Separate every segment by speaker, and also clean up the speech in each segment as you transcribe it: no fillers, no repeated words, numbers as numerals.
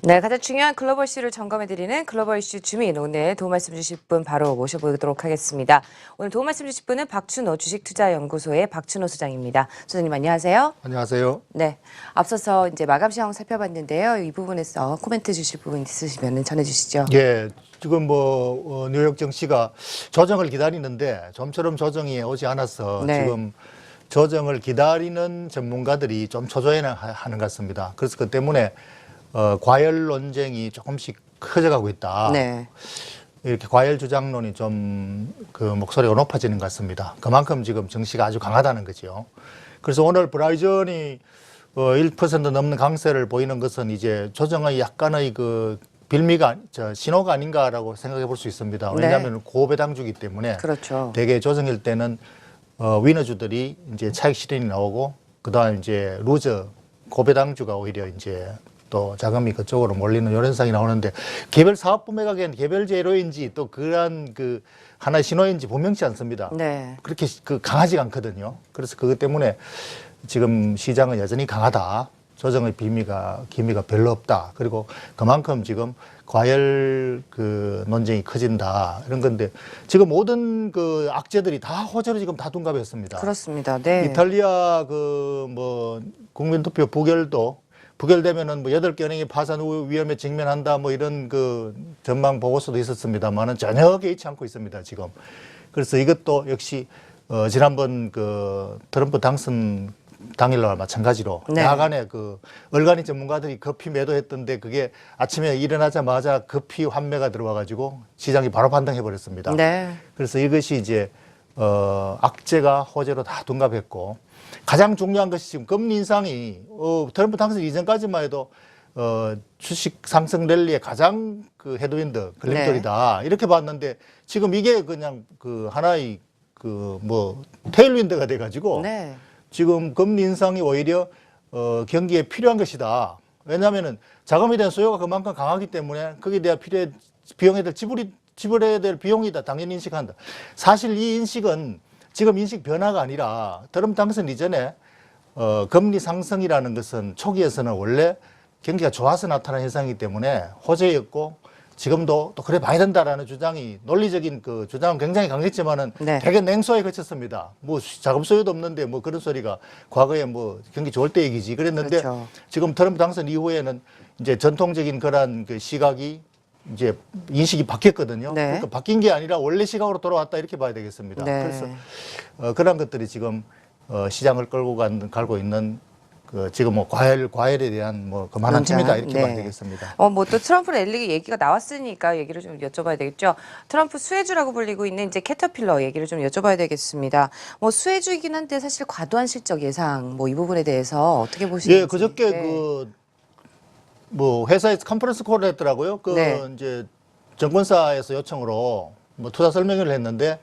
Speaker 1: 네, 가장 중요한 글로벌 이슈를 점검해드리는 글로벌 이슈 주민, 오늘 도움 말씀 주실 분 바로 모셔보도록 하겠습니다. 오늘 도움 말씀 주실 분은 박춘호 주식투자연구소의 박춘호 소장입니다. 소장님 안녕하세요.
Speaker 2: 안녕하세요.
Speaker 1: 네, 앞서서 이제 마감 시황 살펴봤는데요. 이 부분에서 코멘트 주실 부분 있으시면 전해주시죠.
Speaker 2: 예, 지금 뉴욕 증시가 조정을 기다리는데 좀처럼 조정이 오지 않아서
Speaker 1: 네.
Speaker 2: 지금 조정을 기다리는 전문가들이 좀 초조해하는 것 같습니다. 그래서 그 때문에 과열 논쟁이 조금씩 커져가고 있다.
Speaker 1: 네.
Speaker 2: 이렇게 과열 주장론이 좀 그 목소리가 높아지는 것 같습니다. 그만큼 지금 증시가 아주 강하다는 거죠. 그래서 오늘 브라이전이 1% 넘는 강세를 보이는 것은 이제 조정의 약간의 그 빌미가 신호가 아닌가라고 생각해 볼 수 있습니다. 왜냐하면
Speaker 1: 네.
Speaker 2: 고배당주기 때문에
Speaker 1: 그렇죠.
Speaker 2: 대개 조정일 때는 위너주들이 이제 차익 실현이 나오고 그다음 이제 루저 고배당주가 오히려 이제 또 자금이 그쪽으로 몰리는 이런 현상이 나오는데 개별 사업부 매각엔 개별 재료인지 또 그러한 그 하나의 신호인지 분명치 않습니다.
Speaker 1: 네.
Speaker 2: 그렇게 강하지가 않거든요. 그래서 그것 때문에 지금 시장은 여전히 강하다. 조정의 기미가 별로 없다. 그리고 그만큼 지금 과열 그 논쟁이 커진다. 이런 건데 지금 모든 그 악재들이 다 호재로 지금 다 둔갑했습니다.
Speaker 1: 그렇습니다. 네.
Speaker 2: 이탈리아 국민투표 부결되면은 8개 은행이 파산 위험에 직면한다 이런 그 전망 보고서도 있었습니다만은 전혀 개의치 않고 있습니다, 지금. 그래서 이것도 역시 지난번 그 트럼프 당선 당일날 마찬가지로
Speaker 1: 네.
Speaker 2: 야간에 그 얼간이 전문가들이 급히 매도했던데 그게 아침에 일어나자마자 급히 환매가 들어와 가지고 시장이 바로 반등해 버렸습니다.
Speaker 1: 네.
Speaker 2: 그래서 이것이 이제 악재가 호재로 다 둔갑했고 가장 중요한 것이 지금 금리 인상이 트럼프 당선 이전까지만 해도 주식 상승 랠리의 가장 그 헤드윈드 걸림돌이다. 이렇게 봤는데 지금 이게 그냥 그 하나의 테일윈드가 돼 가지고
Speaker 1: 네.
Speaker 2: 지금 금리 인상이 오히려 경기에 필요한 것이다. 왜냐하면은 자금에 대한 수요가 그만큼 강하기 때문에 거기에 대한 비용에 대한 지불해야 될 비용이다. 당연히 인식한다. 사실 이 인식은 지금 인식 변화가 아니라 트럼프 당선 이전에 금리 상승이라는 것은 초기에서는 원래 경기가 좋아서 나타난 현상이기 때문에 호재였고 지금도 또 그래 봐야 된다라는 주장이 논리적인 그 주장은 굉장히 강했지만은
Speaker 1: 네.
Speaker 2: 되게 냉소에 그쳤습니다. 자금 소요도 없는데 그런 소리가 과거에 경기 좋을 때 얘기지 그랬는데
Speaker 1: 그렇죠.
Speaker 2: 지금 트럼프 당선 이후에는 이제 전통적인 그런 그 시각이 이제 인식이 바뀌었거든요.
Speaker 1: 네.
Speaker 2: 그러니까 바뀐 게 아니라 원래 시각으로 돌아왔다 이렇게 봐야 되겠습니다.
Speaker 1: 네.
Speaker 2: 그래서 그런 것들이 지금 시장을 끌고 갈고 있는 지금 과열에 대한 그만한 힘이다 이렇게
Speaker 1: 네.
Speaker 2: 봐야 되겠습니다.
Speaker 1: 또 트럼프 랠리 얘기가 나왔으니까 얘기를 좀 여쭤봐야 되겠죠. 트럼프 수혜주라고 불리고 있는 이제 캐터필러 얘기를 좀 여쭤봐야 되겠습니다. 수혜주이긴 한데 사실 과도한 실적 예상 이 부분에 대해서 어떻게 보시는지.
Speaker 2: 예, 그저께
Speaker 1: 네.
Speaker 2: 회사에서 컨퍼런스 콜을 했더라고요.
Speaker 1: 네.
Speaker 2: 이제 정권사에서 요청으로 투자 설명회를 했는데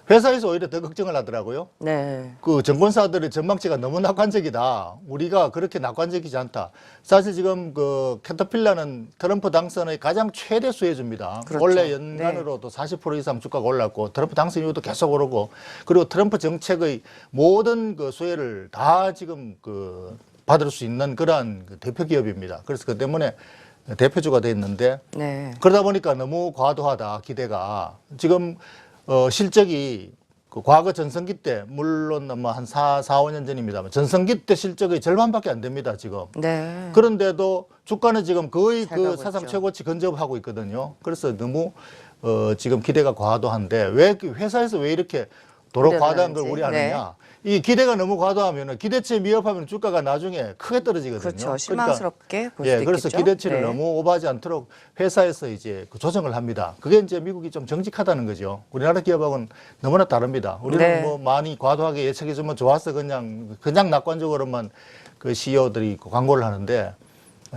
Speaker 2: 회사에서 오히려 더 걱정을 하더라고요.
Speaker 1: 네.
Speaker 2: 그 정권사들의 전망치가 너무 낙관적이다. 우리가 그렇게 낙관적이지 않다. 사실 지금 그 캐터필러는 트럼프 당선의 가장 최대 수혜주입니다.
Speaker 1: 그렇죠.
Speaker 2: 원래 연간으로도 40% 이상 주가가 올랐고 트럼프 당선 이후도 계속 오르고 그리고 트럼프 정책의 모든 그 수혜를 다 지금 받을 수 있는 그러한 대표 기업입니다. 그래서 그 때문에 대표주가 돼 있는데
Speaker 1: 네.
Speaker 2: 그러다 보니까 너무 과도하다 기대가 지금 실적이 과거 전성기 때 물론 한 4-5년 전입니다만 전성기 때 실적의 절반밖에 안 됩니다 지금.
Speaker 1: 네.
Speaker 2: 그런데도 주가는 지금 거의
Speaker 1: 잘
Speaker 2: 그
Speaker 1: 가고
Speaker 2: 사상
Speaker 1: 있죠.
Speaker 2: 최고치 근접하고 있거든요. 그래서 너무 지금 기대가 과도한데 회사에서 왜 이렇게 도로
Speaker 1: 우려를
Speaker 2: 과도한 걸
Speaker 1: 하는지.
Speaker 2: 우려하느냐. 이 기대가 너무 과도하면 기대치에 미흡하면 주가가 나중에 크게 떨어지거든요.
Speaker 1: 그렇죠. 실망스럽게 볼 수도
Speaker 2: 예, 그래서
Speaker 1: 있겠죠.
Speaker 2: 기대치를
Speaker 1: 네.
Speaker 2: 너무 오버하지 않도록 회사에서 이제 조정을 합니다. 그게 이제 미국이 좀 정직하다는 거죠. 우리나라 기업하고는 너무나 다릅니다. 우리는
Speaker 1: 네.
Speaker 2: 많이 과도하게 예측해주면 좋아서 그냥 낙관적으로만 그 CEO들이 광고를 하는데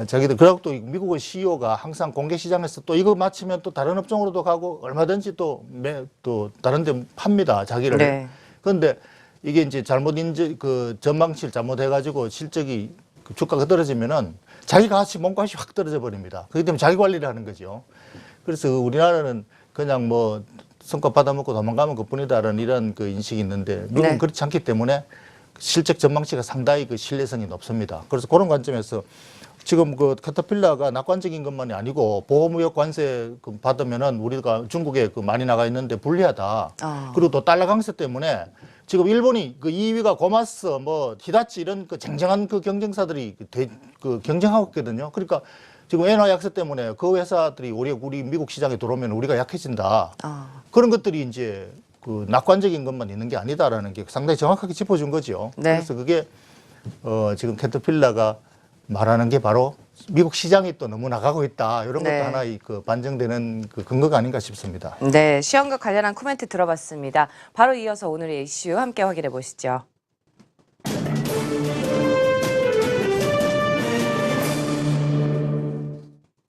Speaker 2: 자기들 그리고 또 미국의 CEO가 항상 공개 시장에서 또 이거 마치면 또 다른 업종으로도 가고 얼마든지 또 다른 데 팝니다. 자기를.
Speaker 1: 네.
Speaker 2: 그런데 이게 이제 전망치를 잘못해가지고 실적이 주가가 떨어지면은 자기 가치, 몸값이 확 떨어져 버립니다. 그렇기 때문에 자기 관리를 하는 거죠. 그래서 우리나라는 그냥 성과 받아먹고 도망가면 그뿐이다라는 이런 인식이 있는데 미국은
Speaker 1: 네.
Speaker 2: 그렇지 않기 때문에 실적 전망치가 상당히 신뢰성이 높습니다. 그래서 그런 관점에서 지금 그 캐터필러가 낙관적인 것만이 아니고 보호무역 관세 받으면은 우리가 중국에 많이 나가 있는데 불리하다. 그리고 또 달러 강세 때문에 지금 일본이 그 2위가 고마스, 뭐 히다치 이런 그 쟁쟁한 그 경쟁사들이 경쟁하고 있거든요. 그러니까 지금 엔화 약세 때문에 그 회사들이 우리 미국 시장에 들어오면 우리가 약해진다. 그런 것들이 이제 그 낙관적인 것만 있는 게 아니다라는 게 상당히 정확하게 짚어준 거죠.
Speaker 1: 네.
Speaker 2: 그래서 그게 지금 캐터필러가 말하는 게 바로 미국 시장이 또 너무 나가고 있다. 이런 것도
Speaker 1: 네.
Speaker 2: 하나의 그 반증되는 그 근거가 아닌가 싶습니다.
Speaker 1: 네, 시험과 관련한 코멘트 들어봤습니다. 바로 이어서 오늘의 이슈 함께 확인해 보시죠.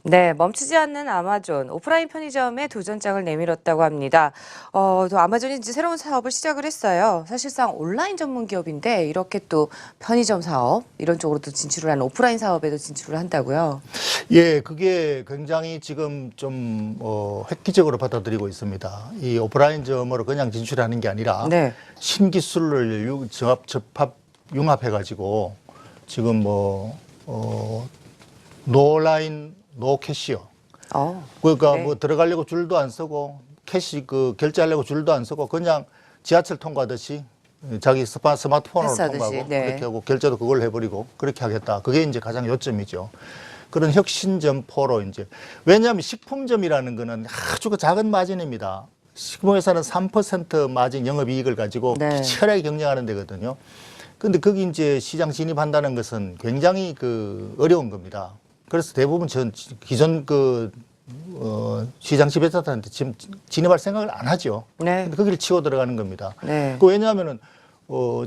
Speaker 1: 네, 멈추지 않는 아마존 오프라인 편의점에 도전장을 내밀었다고 합니다. 또 아마존이 이제 새로운 사업을 시작을 했어요. 사실상 온라인 전문 기업인데 이렇게 또 편의점 사업 이런 쪽으로도 진출을 하는 오프라인 사업에도 진출을 한다고요.
Speaker 2: 예, 그게 굉장히 지금 좀 획기적으로 받아들이고 있습니다. 이 오프라인점으로 그냥 진출하는 게 아니라
Speaker 1: 네.
Speaker 2: 신기술을 접합 융합해가지고 지금 노라인 노 캐시어. 그러니까
Speaker 1: 네.
Speaker 2: 뭐 들어가려고 줄도 안 서고 캐시 결제하려고 줄도 안 서고 그냥 지하철 통과하듯이 자기 스마트폰으로
Speaker 1: 패스하듯이,
Speaker 2: 통과하고
Speaker 1: 네.
Speaker 2: 그렇게 하고 결제도 그걸 해버리고 그렇게 하겠다. 그게 이제 가장 요점이죠. 그런 혁신 점포로 이제 왜냐하면 식품점이라는 거는 아주 그 작은 마진입니다. 식품회사는 3% 마진 영업이익을 가지고
Speaker 1: 네.
Speaker 2: 치열하게 경쟁하는 데거든요. 근데 거기 이제 시장 진입한다는 것은 굉장히 어려운 겁니다. 그래서 대부분 기존 시장 지배자들한테 지금 진입할 생각을 안 하죠.
Speaker 1: 네.
Speaker 2: 근데 거기를 치고 들어가는 겁니다.
Speaker 1: 네.
Speaker 2: 왜냐하면은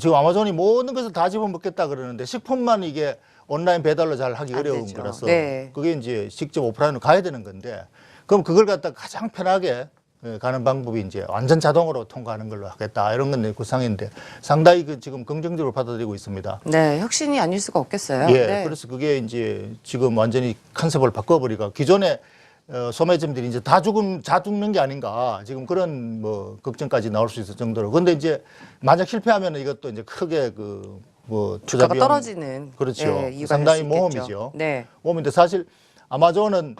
Speaker 2: 지금 아마존이 모든 것을 다 집어먹겠다 그러는데 식품만 이게 온라인 배달로 잘 하기
Speaker 1: 안
Speaker 2: 어려운
Speaker 1: 되죠.
Speaker 2: 거라서
Speaker 1: 네.
Speaker 2: 그게 이제 직접 오프라인으로 가야 되는 건데 그럼 그걸 갖다 가장 편하게 가는 방법이 이제 완전 자동으로 통과하는 걸로 하겠다 이런 건 내 구상인데 상당히 지금 긍정적으로 받아들이고 있습니다.
Speaker 1: 네, 혁신이 아닐 수가 없겠어요.
Speaker 2: 예,
Speaker 1: 네.
Speaker 2: 그래서 그게 이제 지금 완전히 컨셉을 바꿔버리가 기존에 소매점들이 이제 다 죽는 게 아닌가 지금 그런
Speaker 1: 주가가
Speaker 2: 걱정까지 나올 수 있을 정도로. 근데 이제 만약 실패하면 이것도 이제 크게 투자 비용
Speaker 1: 떨어지는
Speaker 2: 그렇죠.
Speaker 1: 예, 이유가
Speaker 2: 상당히
Speaker 1: 될수 있겠죠.
Speaker 2: 모험이죠.
Speaker 1: 네.
Speaker 2: 모험인데 사실 아마존은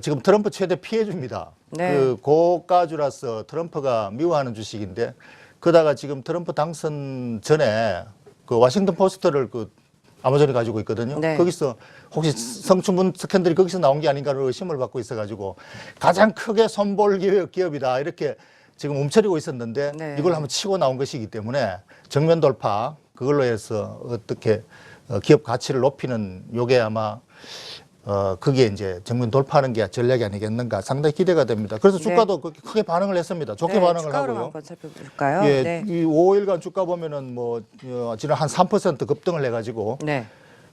Speaker 2: 지금 트럼프 최대 피해주입니다.
Speaker 1: 네.
Speaker 2: 고가주라서 트럼프가 미워하는 주식인데 그러다가 지금 트럼프 당선 전에 워싱턴 포스트를 아마존이 가지고 있거든요.
Speaker 1: 네.
Speaker 2: 거기서 혹시 성추문 스캔들이 거기서 나온 게 아닌가를 의심을 받고 있어가지고 가장 크게 손볼 기업이다 이렇게 지금 움츠리고 있었는데
Speaker 1: 네.
Speaker 2: 이걸 한번 치고 나온 것이기 때문에 정면 돌파 그걸로 해서 어떻게 기업 가치를 높이는 요게 아마 그게 이제 정면 돌파하는 게 전략이 아니겠는가 상당히 기대가 됩니다. 그래서 주가도 그렇게 크게 반응을 했습니다. 좋게
Speaker 1: 네,
Speaker 2: 반응을
Speaker 1: 주가 흐름
Speaker 2: 하고요.
Speaker 1: 한번 살펴볼까요?
Speaker 2: 예,
Speaker 1: 네.
Speaker 2: 이 5일간 주가 보면은 지난 한 3% 급등을 해가지고
Speaker 1: 네.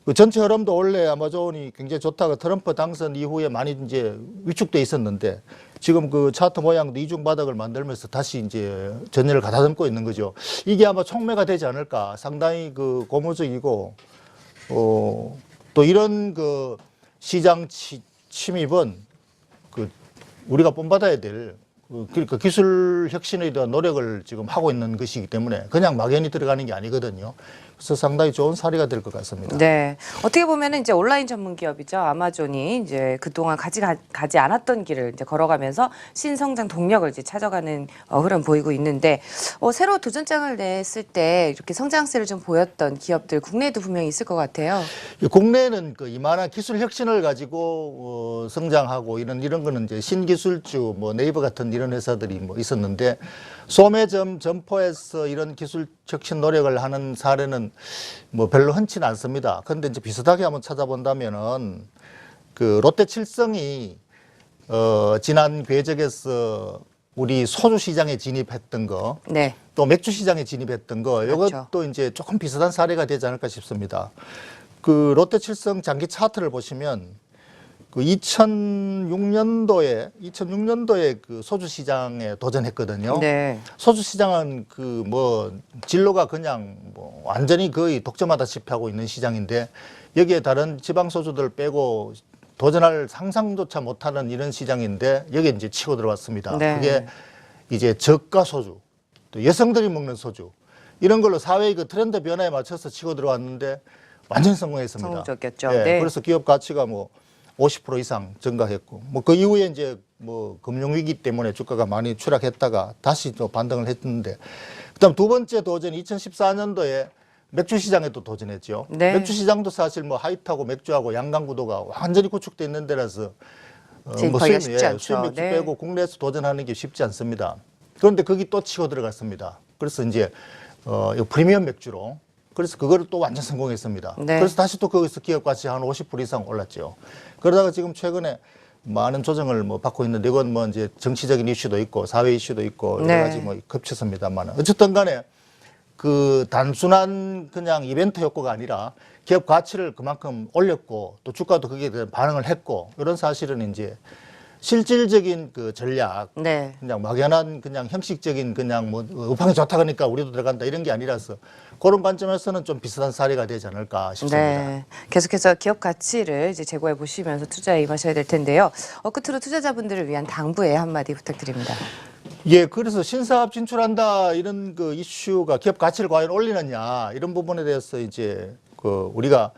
Speaker 2: 그 전체 흐름도 원래 아마존이 굉장히 좋다가 트럼프 당선 이후에 많이 이제 위축돼 있었는데 지금 차트 모양도 이중 바닥을 만들면서 다시 이제 전열을 가다듬고 있는 거죠. 이게 아마 촉매가 되지 않을까 상당히 고무적이고 또 이런 시장 침입은 우리가 본받아야 될 그러니까 기술 혁신에 대한 노력을 지금 하고 있는 것이기 때문에 그냥 막연히 들어가는 게 아니거든요. 그래서 상당히 좋은 사례가 될 것 같습니다.
Speaker 1: 네. 어떻게 보면은 이제 온라인 전문 기업이죠. 아마존이 이제 그동안 가지 않았던 길을 이제 걸어가면서 신성장 동력을 이제 찾아가는 흐름 보이고 있는데 새로 도전장을 냈을 때 이렇게 성장세를 좀 보였던 기업들 국내에도 분명히 있을 것 같아요.
Speaker 2: 국내에는 이만한 기술 혁신을 가지고 성장하고 이런 거는 이제 신기술주 네이버 같은 이런 회사들이 있었는데 소매점 점포에서 이런 기술 혁신 노력을 하는 사례는 별로 흔치는 않습니다. 그런데 이제 비슷하게 한번 찾아본다면은 롯데칠성이 지난 궤적에서 우리 소주 시장에 진입했던 거,
Speaker 1: 네.
Speaker 2: 또 맥주 시장에 진입했던 거,
Speaker 1: 그렇죠.
Speaker 2: 이것도 이제 조금 비슷한 사례가 되지 않을까 싶습니다. 롯데칠성 장기 차트를 보시면 2006년도에 소주 시장에 도전했거든요.
Speaker 1: 네.
Speaker 2: 소주 시장은 진로가 그냥 완전히 거의 독점하다시피 하고 있는 시장인데 여기에 다른 지방 소주들 빼고 도전할 상상조차 못하는 이런 시장인데 여기에 이제 치고 들어왔습니다.
Speaker 1: 네.
Speaker 2: 그게 이제 저가 소주, 또 여성들이 먹는 소주 이런 걸로 사회의 트렌드 변화에 맞춰서 치고 들어왔는데 완전히 성공했습니다.
Speaker 1: 성공적이었죠.
Speaker 2: 예,
Speaker 1: 네.
Speaker 2: 그래서 기업 가치가 뭐 50% 이상 증가했고, 뭐 그 이후에 이제 뭐 금융위기 때문에 주가가 많이 추락했다가 다시 또 반등을 했는데, 그다음 두 번째 도전이 2014년도에 맥주 시장에 또 도전했죠.
Speaker 1: 네.
Speaker 2: 맥주 시장도 사실 뭐 하이트하고 맥주하고 양강 구도가 완전히 구축돼 있는 데라서
Speaker 1: 진입하기가 쉽지 않죠.
Speaker 2: 수입 맥주
Speaker 1: 네.
Speaker 2: 빼고 국내에서 도전하는 게 쉽지 않습니다. 그런데 거기 또 치고 들어갔습니다. 그래서 이제 이 프리미엄 맥주로, 그래서 그거를 또 완전 성공했습니다.
Speaker 1: 네.
Speaker 2: 그래서 다시 또 거기서 기업 가치 한 50% 이상 올랐죠. 그러다가 지금 최근에 많은 조정을 뭐 받고 있는데, 이건 뭐 이제 정치적인 이슈도 있고 사회 이슈도 있고 여러
Speaker 1: 네.
Speaker 2: 가지 뭐 겹쳤습니다만, 어쨌든 간에 그 단순한 그냥 이벤트 효과가 아니라 기업 가치를 그만큼 올렸고 또 주가도 거기에 대한 반응을 했고, 이런 사실은 이제 실질적인 그 전략,
Speaker 1: 네.
Speaker 2: 그냥 막연한 그냥 형식적인 그냥 뭐 업황이 좋다 그러니까 우리도 들어간다 이런 게 아니라서, 그런 관점에서는 좀 비슷한 사례가 되지 않을까 싶습니다.
Speaker 1: 네. 계속해서 기업 가치를 이제 제고해 보시면서 투자에 임하셔야 될 텐데요. 끝으로 투자자분들을 위한 당부의 한마디 부탁드립니다.
Speaker 2: 예, 그래서 신사업 진출한다 이런 그 이슈가 기업 가치를 과연 올리느냐 이런 부분에 대해서 이제 그 우리가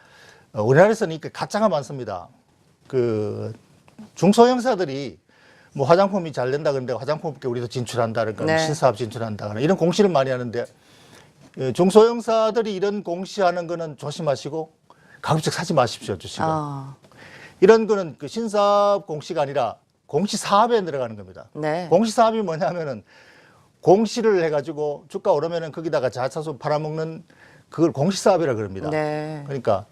Speaker 2: 우리나라에서는 이렇게 가짜가 많습니다. 그 중소형사들이 뭐 화장품이 잘 된다 그런데 화장품업계 우리도 진출한다 그러니까
Speaker 1: 네.
Speaker 2: 신사업 진출한다 이런 공시를 많이 하는데, 중소형사들이 이런 공시하는 거는 조심하시고 가급적 사지 마십시오, 주식을. 이런 거는 그 신사업 공시가 아니라 공시 사업에 들어가는 겁니다.
Speaker 1: 네.
Speaker 2: 공시 사업이 뭐냐면은 공시를 해가지고 주가 오르면은 거기다가 자사수 팔아먹는 그걸 공시 사업이라 그럽니다.
Speaker 1: 네.
Speaker 2: 그러니까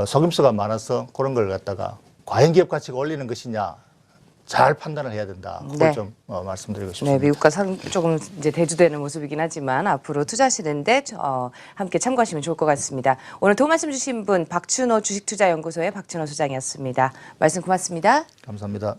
Speaker 2: 속임수가 많아서 그런 걸 갖다가 과연 기업 가치가 올리는 것이냐 잘 판단을 해야 된다. 그걸
Speaker 1: 네.
Speaker 2: 좀 말씀드리고
Speaker 1: 네,
Speaker 2: 싶습니다.
Speaker 1: 미국과 조금 이제 대두되는 모습이긴 하지만 앞으로 투자하시는데 함께 참고하시면 좋을 것 같습니다. 오늘 도움 말씀 주신 분 박춘호 주식투자연구소의 박춘호 소장이었습니다. 말씀 고맙습니다.
Speaker 2: 감사합니다.